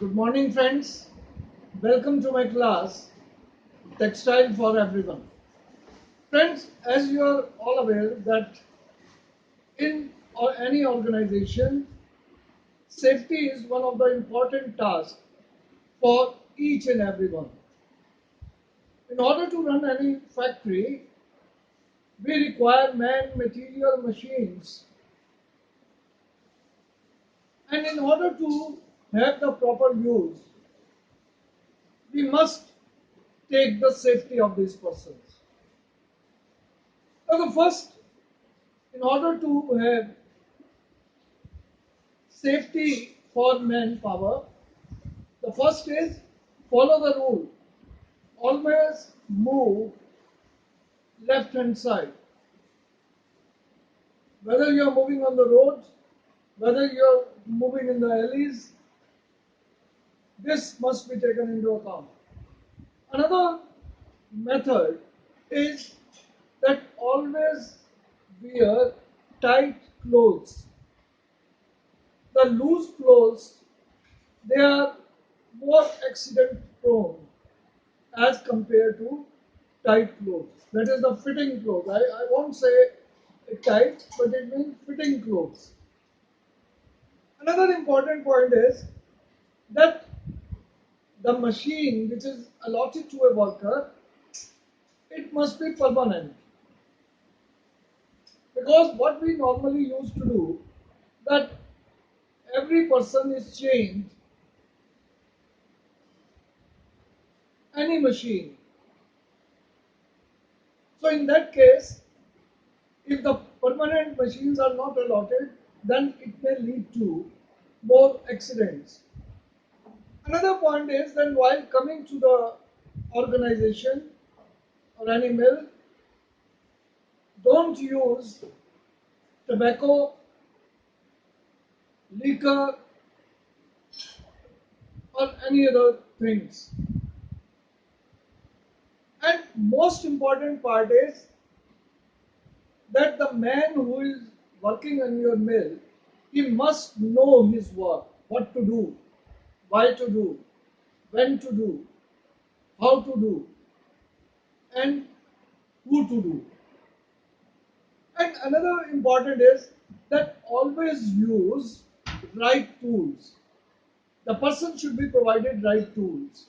Good morning, friends. Welcome to my class, Textile for Everyone. Friends, as you are all aware that in or any organization, safety is one of the important tasks for each and everyone. In order to run any factory, we require man, material, machines, and in order to have the proper use, we must take the safety of these persons. Now, the first, in order to have safety for manpower, the first is follow the rule. Always move left hand side. Whether you are moving on the road, whether you are moving in the alleys, this must be taken into account. Another method is that always wear tight clothes. The loose clothes, they are more accident prone as compared to tight clothes. That is the fitting clothes. I won't say tight, but it means fitting clothes. Another important point is that the machine which is allotted to a worker, it must be permanent. Because what we normally used to do, that every person is changed any machine. So in that case, if the permanent machines are not allotted, then it may lead to more accidents. Another point is that while coming to the organization or any mill, don't use tobacco, liquor, or any other things. And most important part is that the man who is working in your mill, he must know his work, what to do, why to do, when to do, how to do, and who to do. And another important is that always use right tools. The person should be provided right tools.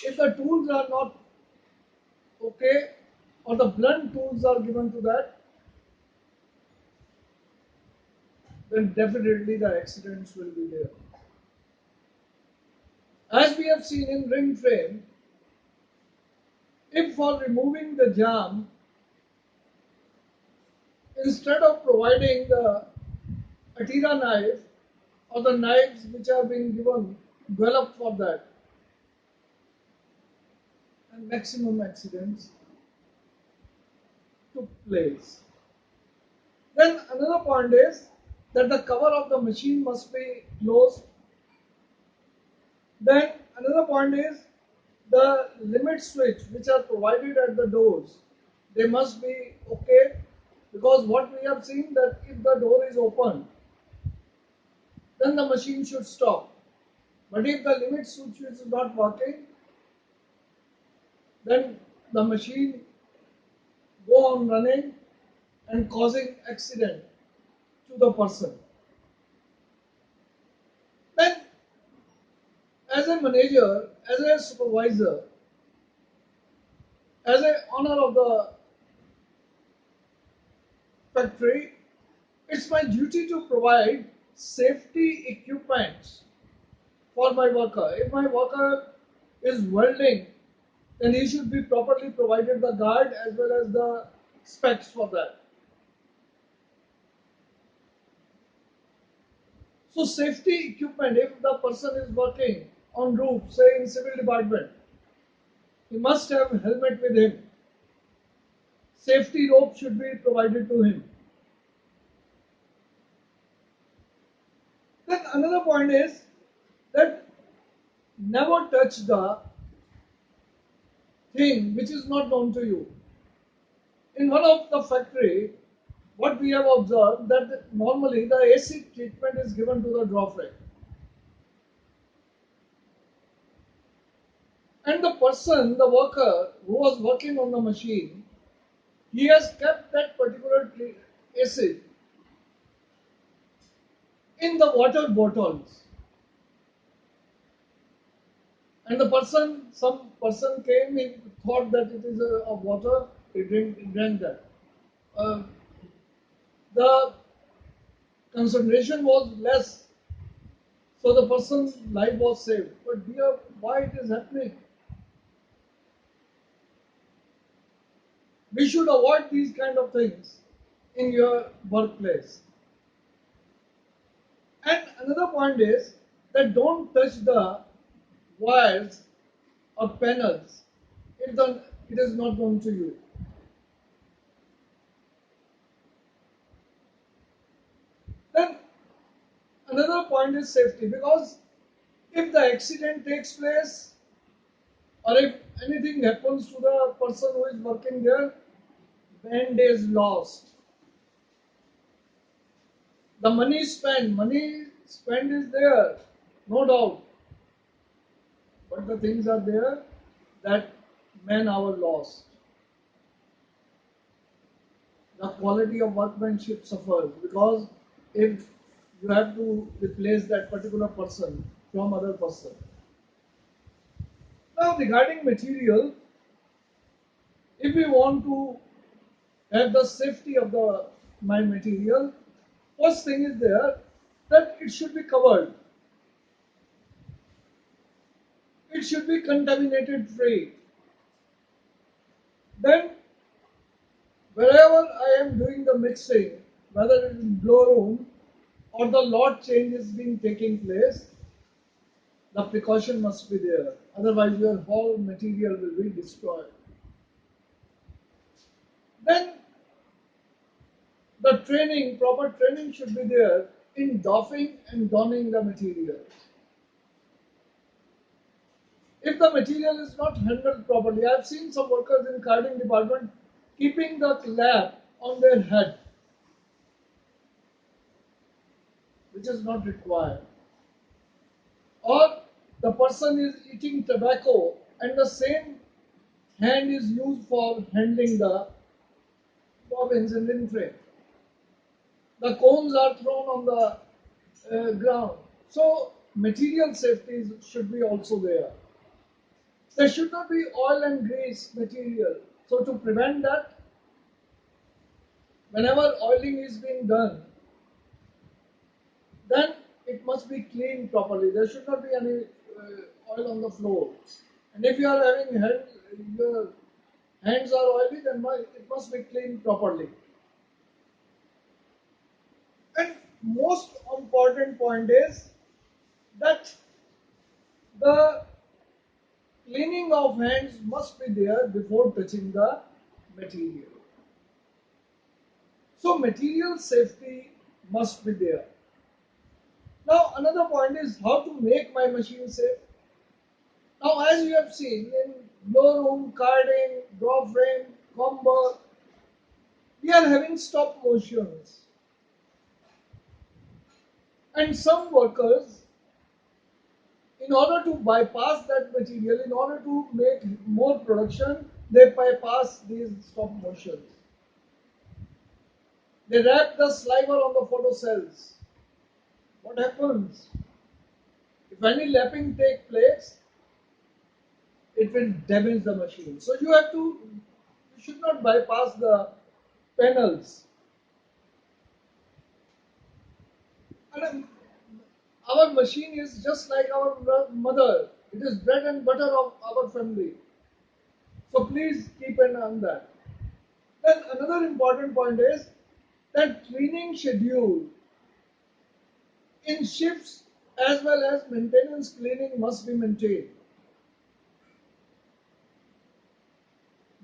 If the tools are not okay or the blunt tools are given to that, then definitely the accidents will be there. As we have seen in ring frame, if for removing the jam, instead of providing the Atira knife or the knives which are being given, developed for that, and maximum accidents took place. Then another point is that the cover of the machine must be closed. Then another point is the limit switch which are provided at the doors, they must be okay, because what we have seen that if the door is open, then the machine should stop. But if the limit switch is not working, then the machine go on running and causing accident to the person. Then as a manager, as a supervisor, as a owner of the factory, it's my duty to provide safety equipment for my worker. If my worker is welding, then he should be properly provided the guard as well as the specs for that. So safety equipment, if the person is working on roof, say in civil department, he must have helmet with him. Safety rope should be provided to him. Then another point is that never touch the thing which is not known to you. In one of the factory, what we have observed that normally the acid treatment is given to the draw frame. And the person, the worker who was working on the machine, he has kept that particular acid in the water bottles. And some person came, he thought that it is a water, he drank that. Uh, the concentration was less, so the person's life was saved. But dear, why it is happening? We should avoid these kind of things in your workplace. And another point is that don't touch the wires or panels if it is not known to you. Then another point is safety, because if the accident takes place or if anything happens to the person who is working there, band is lost. The money spent is there, no doubt, but the things are there that man hour lost. The quality of workmanship suffers because if you have to replace that particular person from other person. Now regarding material, if we want to have the safety of the my material, first thing is there that it should be covered. It should be contaminated free. Then wherever I am doing the mixing, whether it is in blow room or the lot change is being taking place, the precaution must be there. Otherwise, your whole material will be destroyed. Then the training, proper training should be there in doffing and donning the material. If the material is not handled properly, I have seen some workers in carding department keeping the lap on their head, which is not required. Or the person is eating tobacco and the same hand is used for handling the bobbins and in frame. The cones are thrown on the ground. So material safety should be also there. There should not be oil and grease material. So to prevent that, whenever oiling is being done, then it must be cleaned properly. There should not be any oil on the floor. And if you are having your hands are oily, then it must be cleaned properly. And most important point is that the cleaning of hands must be there before touching the material. So material safety must be there. Now another point is how to make my machine safe. Now as you have seen in blow room, carding, draw frame, combo, we are having stop motions. And some workers, in order to bypass that material, in order to make more production, they bypass these stop motions. They wrap the sliver on the photo cells. What happens? If any lapping take place, it will damage the machine. So you should not bypass the panels. And our machine is just like our mother. It is bread and butter of our family. So please keep an eye on that. Then another important point is that cleaning schedule in shifts as well as maintenance cleaning must be maintained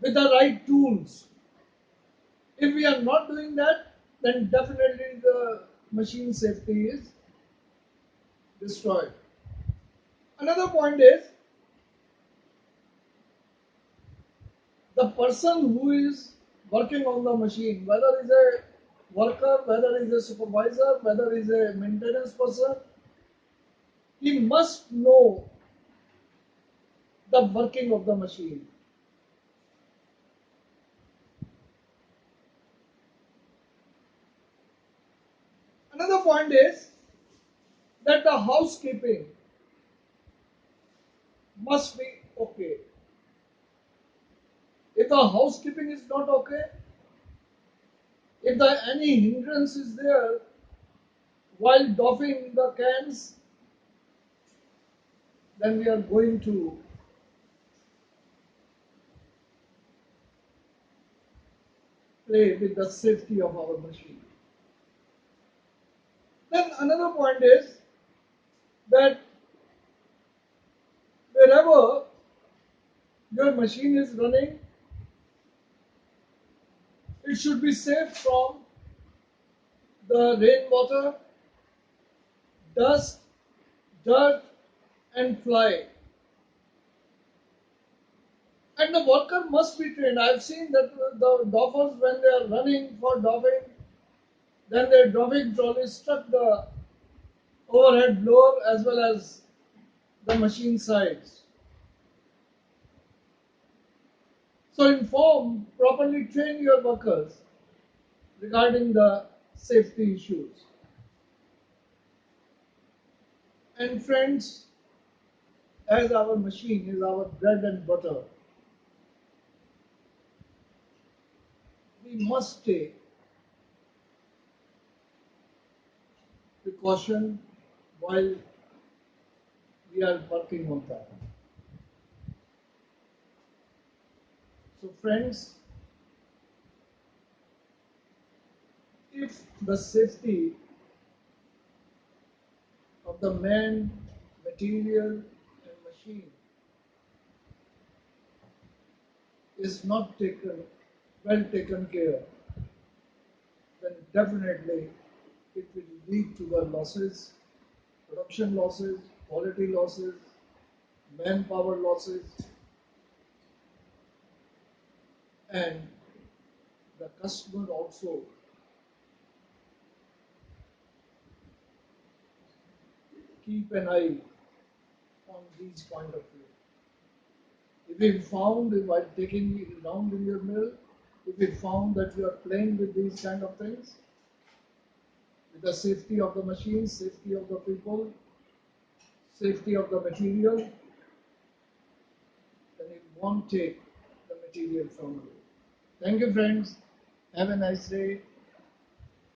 with the right tools. If we are not doing that, then definitely the machine safety is destroyed. Another point is the person who is working on the machine, whether is a worker, whether is a supervisor, whether is a maintenance person, he must know the working of the machine. Another point is that the housekeeping must be okay. If the housekeeping is not okay, if any hindrance is there while doffing the cans, then we are going to play with the safety of our machine. Then another point is that wherever your machine is running, it should be safe from the rainwater, dust, dirt, and fly. And the worker must be trained. I've seen that the doffers, when they are running for doffing, then their doffing trolley struck the overhead blower as well as the machine sides. So inform, properly train your workers regarding the safety issues. And friends, as our machine is our bread and butter, we must take precaution while we are working on that. So friends, if the safety of the man, material and machine is not taken care, then definitely it will lead to the losses, production losses, quality losses, manpower losses, and the customer also keep an eye on these point of view. If we found while taking it around in your mill, if we found that you are playing with these kind of things, with the safety of the machine, safety of the people, safety of the material, then it won't take the material from you. Thank you, friends. Have a nice day.